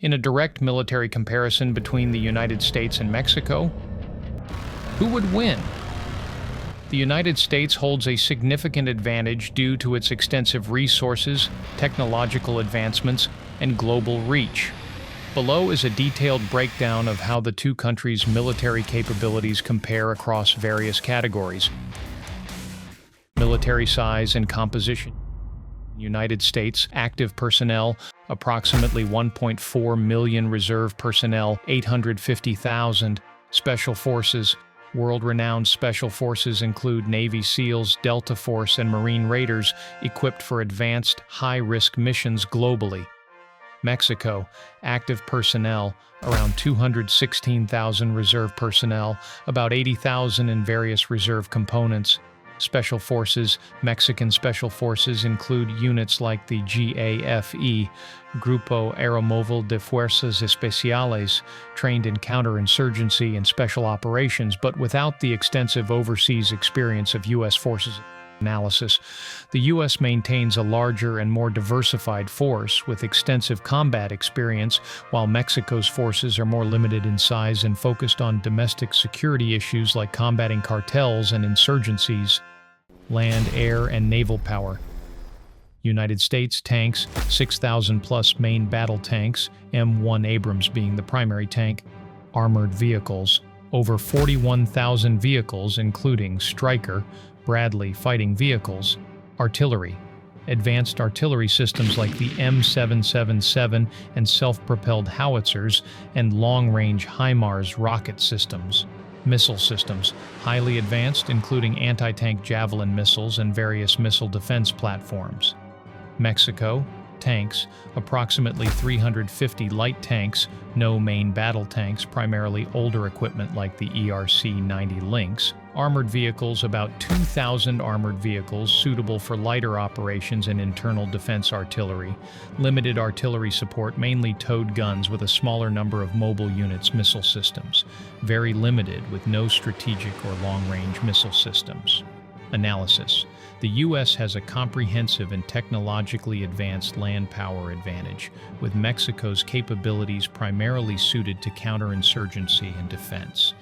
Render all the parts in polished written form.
In a direct military comparison between the United States and Mexico, who would win? The United States holds a significant advantage due to its extensive resources, technological advancements, and global reach. Below is a detailed breakdown of how the two countries' military capabilities compare across various categories. Military size and composition. United States active personnel, approximately 1.4 million; reserve personnel, 850,000. Special forces. World-renowned special forces include Navy SEALs, Delta Force, and Marine Raiders, equipped for advanced, high-risk missions globally. Mexico, active personnel, around 216,000; reserve personnel, about 80,000 in various reserve components. Special forces. Mexican special forces include units like the GAFE, Grupo Aeromóvil de Fuerzas Especiales, trained in counterinsurgency and special operations, but without the extensive overseas experience of U.S. forces. Analysis. The U.S. maintains a larger and more diversified force with extensive combat experience, while Mexico's forces are more limited in size and focused on domestic security issues like combating cartels and insurgencies. Land, air, and naval power. United States tanks, 6,000-plus main battle tanks, M1 Abrams being the primary tank. Armored vehicles, over 41,000 vehicles including Stryker, Bradley fighting vehicles. Artillery. Advanced artillery systems like the M777 and self-propelled howitzers and long-range HIMARS rocket systems. Missile systems, highly advanced, including anti-tank Javelin missiles and various missile defense platforms. Mexico, tanks, approximately 350 light tanks, no main battle tanks, primarily older equipment like the ERC-90 Lynx. Armored vehicles, about 2,000 armored vehicles suitable for lighter operations and internal defense artillery. Limited artillery support, mainly towed guns with a smaller number of mobile units. Missile systems, very limited with no strategic or long-range missile systems. Analysis. The U.S. has a comprehensive and technologically advanced land power advantage, with Mexico's capabilities primarily suited to counterinsurgency and defense.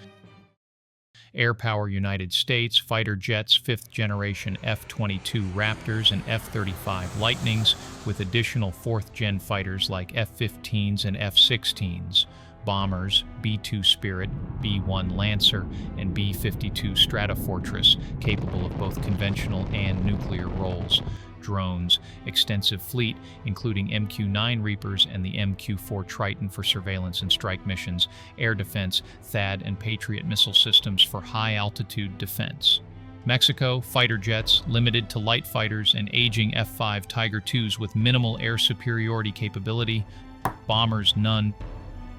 Air power. United States fighter jets, 5th-generation F-22 Raptors and F-35 Lightnings, with additional 4th-gen fighters like F-15s and F-16s. Bombers, B-2 Spirit, B-1 Lancer, and B-52 Stratofortress, capable of both conventional and nuclear roles. Drones, extensive fleet, including MQ-9 Reapers and the MQ-4 Triton for surveillance and strike missions. Air defense, THAAD and Patriot missile systems for high-altitude defense. Mexico, fighter jets, limited to light fighters and aging F-5 Tiger IIs with minimal air superiority capability. Bombers, none.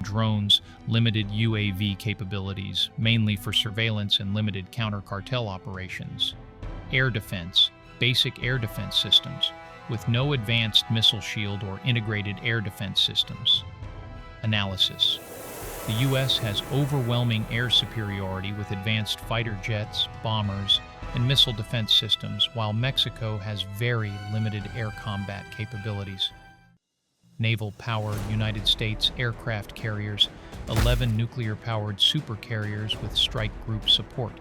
Drones, limited UAV capabilities, mainly for surveillance and limited counter-cartel operations. Air defense, basic air defense systems, with no advanced missile shield or integrated air defense systems. Analysis. The U.S. has overwhelming air superiority with advanced fighter jets, bombers, and missile defense systems, while Mexico has very limited air combat capabilities. Naval power. United States aircraft carriers, 11 nuclear-powered supercarriers with strike group support.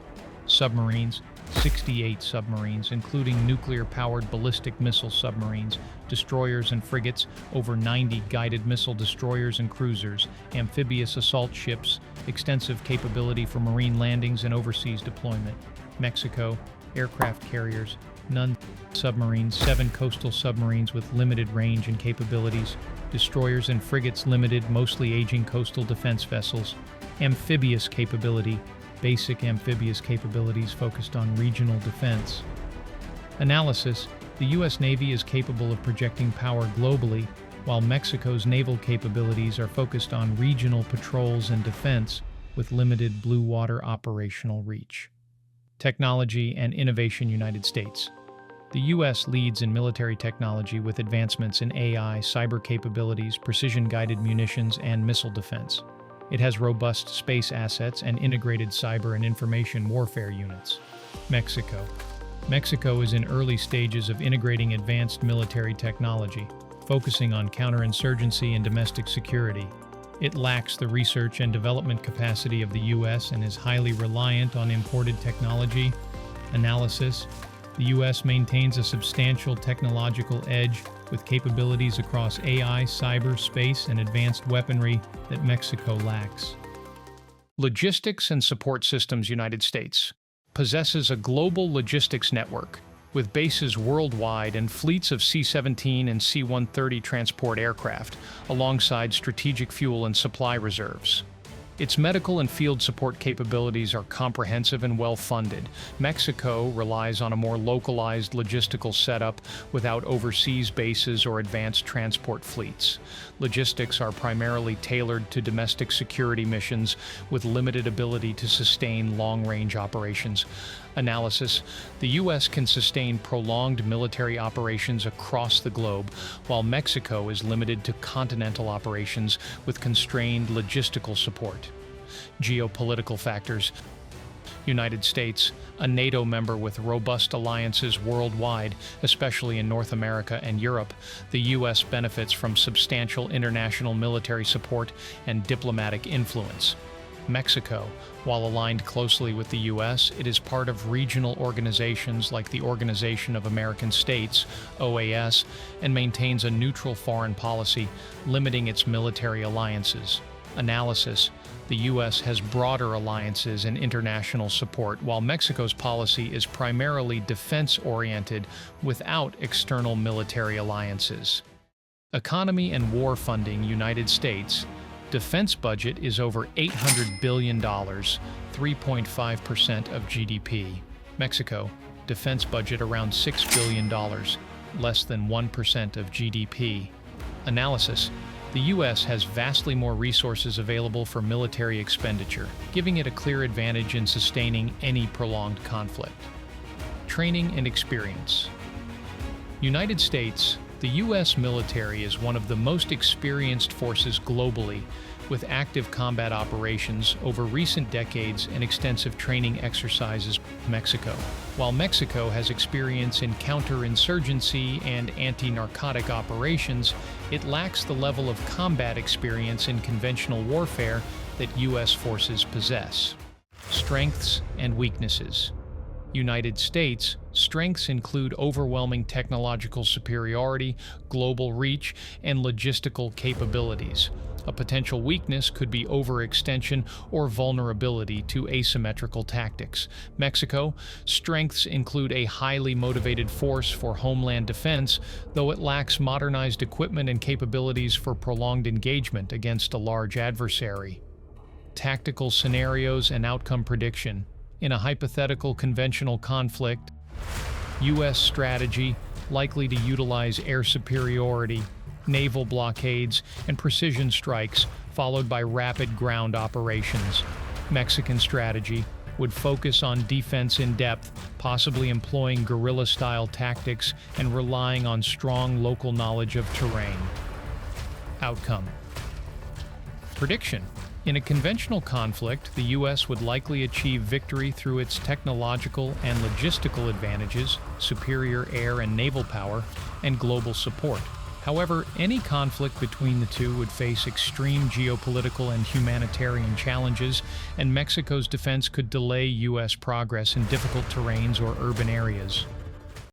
Submarines, 68 submarines, including nuclear-powered ballistic missile submarines, destroyers and frigates, over 90 guided missile destroyers and cruisers, amphibious assault ships, extensive capability for marine landings and overseas deployment. Mexico, aircraft carriers, none. Submarines, 7 coastal submarines with limited range and capabilities. Destroyers and frigates, limited, mostly aging coastal defense vessels. Amphibious capability, basic amphibious capabilities focused on regional defense. Analysis. The U.S. Navy is capable of projecting power globally, while Mexico's naval capabilities are focused on regional patrols and defense with limited blue water operational reach. Technology and innovation. United States. The U.S. leads in military technology with advancements in AI, cyber capabilities, precision-guided munitions, and missile defense. It has robust space assets and integrated cyber and information warfare units. Mexico. Mexico is in early stages of integrating advanced military technology, focusing on counterinsurgency and domestic security. It lacks the research and development capacity of the U.S. and is highly reliant on imported technology. Analysis: the U.S. maintains a substantial technological edge with capabilities across AI, cyber, space, and advanced weaponry that Mexico lacks. Logistics and Support Systems. United States possesses a global logistics network with bases worldwide and fleets of C-17 and C-130 transport aircraft, alongside strategic fuel and supply reserves. Its medical and field support capabilities are comprehensive and well-funded. Mexico relies on a more localized logistical setup without overseas bases or advanced transport fleets. Logistics are primarily tailored to domestic security missions with limited ability to sustain long-range operations. Analysis: the U.S. can sustain prolonged military operations across the globe, while Mexico is limited to continental operations with constrained logistical support. Geopolitical factors. United States, a NATO member with robust alliances worldwide, especially in North America and Europe, the U.S. benefits from substantial international military support and diplomatic influence. Mexico, while aligned closely with the U.S., it is part of regional organizations like the Organization of American States, OAS, and maintains a neutral foreign policy, limiting its military alliances. Analysis: the U.S. has broader alliances and international support, while Mexico's policy is primarily defense-oriented without external military alliances. Economy and war funding. United States defense budget is over $800 billion, 3.5% of GDP. Mexico, defense budget around $6 billion, less than 1% of GDP. Analysis: the U.S. has vastly more resources available for military expenditure, giving it a clear advantage in sustaining any prolonged conflict. Training and experience. United States, the U.S. military is one of the most experienced forces globally, with active combat operations over recent decades and extensive training exercises. Mexico. While Mexico has experience in counterinsurgency and anti-narcotic operations, it lacks the level of combat experience in conventional warfare that U.S. forces possess. Strengths and weaknesses. United States strengths include overwhelming technological superiority, global reach, and logistical capabilities. A potential weakness could be overextension or vulnerability to asymmetrical tactics. Mexico strengths include a highly motivated force for homeland defense, though it lacks modernized equipment and capabilities for prolonged engagement against a large adversary. Tactical scenarios and outcome prediction. In a hypothetical conventional conflict, U.S. strategy likely to utilize air superiority, naval blockades, and precision strikes, followed by rapid ground operations. Mexican strategy would focus on defense in depth, possibly employing guerrilla-style tactics and relying on strong local knowledge of terrain. Outcome. Prediction. In a conventional conflict, the U.S. would likely achieve victory through its technological and logistical advantages, superior air and naval power, and global support. However, any conflict between the two would face extreme geopolitical and humanitarian challenges, and Mexico's defense could delay U.S. progress in difficult terrains or urban areas.